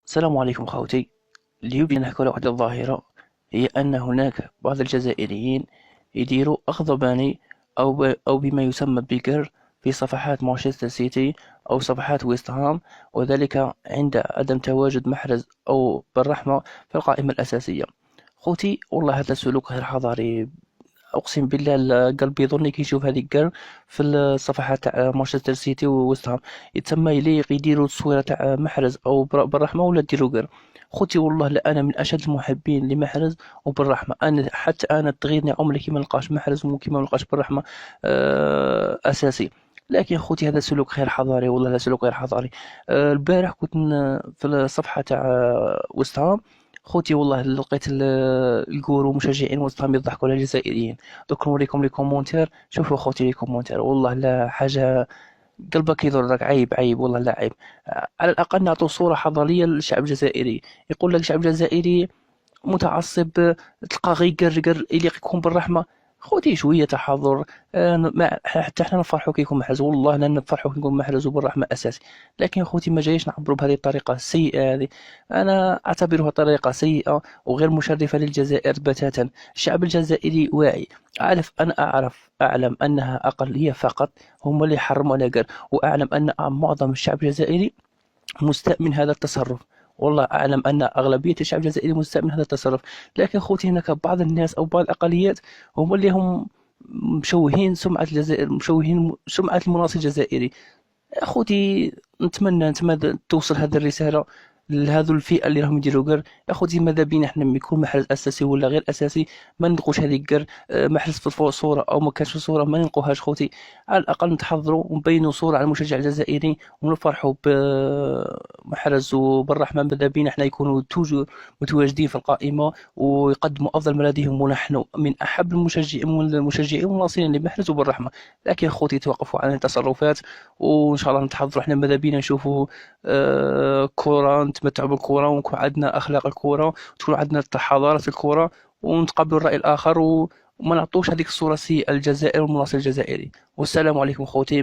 السلام عليكم خوتي. اليوم بدنا نحكوا على واحد الظاهرة، هي أن هناك بعض الجزائريين يديروا أغضبان أو بما يسمى بالكر في صفحات مانشستر سيتي أو صفحات ويست هام، وذلك عند عدم تواجد محرز أو بالرحمة في القائمة الأساسية. خوتي والله هذا سلوك غير حضاري. اقسم بالله قلبي يظني كي يشوف هذيك كار في الصفحات تاع مانشستر سيتي وويست هام. يتسمى يليق يديروا التصويره تاع محرز او بالرحمه ولا ديروا كار. خوتي والله لا، انا من اشد المحبين لمحرز وبالرحمه. انا حتى انا تغيرني عمري كي ما نلقاش محرز وكي ما نلقاش بالرحمه اساسي. لكن خوتي هذا سلوك غير حضاري، والله هذا سلوك غير حضاري. البارح كنت في الصفحه تاع ويست هام. خوتي والله لقيت الكورو مشجعين وسط راهم يضحكوا على الجزائريين. دوك نوريكم لي كومونتير، شوفوا خوتي لي كومونتير، والله لا حاجة قلبك يضرك. عيب عيب والله، لا عيب. على الأقل نعطوا صورة حضارية للشعب الجزائري. يقول لك الشعب الجزائري متعصب، تلقاه غير قرقر يليق يكون بالرحمة. خوتي شوية تحضر. حتى احنا نفرحوا كي يكون محرز، والله لا نفرحوا كي يكون محرز وبالرحمة أساسي. لكن خوتي ما جايش نعبروا بهذه الطريقة السيئة هذه. أنا أعتبرها طريقة سيئة وغير مشرفة للجزائر بتاتا. الشعب الجزائري واعي. أعلم أنها أقلية فقط، هم اللي حرموا الأجر. وأعلم أن معظم الشعب الجزائري مستاء من هذا التصرف. والله أعلم أن أغلبية الشعب الجزائري مستاء من هذا التصرف. لكن خوتي هناك بعض الناس أو بعض الأقليات هم اللي هم مشوهين سمعة الجزائر، مشوهين سمعة المناصر الجزائري. أخوتي نتمنى توصل هذه الرسالة لهذو الفئة اللي راهم يديروا قر. يا خوتي ماذا بينا احنا يكون محرز اساسي ولا غير اساسي، ما نلقوش هذيك قر. محرز في الصورة او ما كانش في الصورة ما نلقوهاش خوتي. على الاقل نتحضروا ونبينوا صورة على المشجع الجزائري ونفرحوا بمحرز وبالرحمة. ماذا بينا احنا يكونوا متواجدين في القائمة ويقدموا افضل ما لديهم، ونحن من احب المشجعين والناصرين لمحرز وبالرحمة. لكن خوتي توقفوا عن التصرفات، وان شاء الله نتحضروا. احنا ماذا بينا نشوفوا كورة، نتمتعوا بالكورة ونكون عندنا أخلاق الكورة وتكون عندنا حضارة الكورة، ونتقبل الرأي الآخر وما نعطوش هذيك الصورة السيئة للجزائر والمناصر الجزائري. والسلام عليكم خوتي.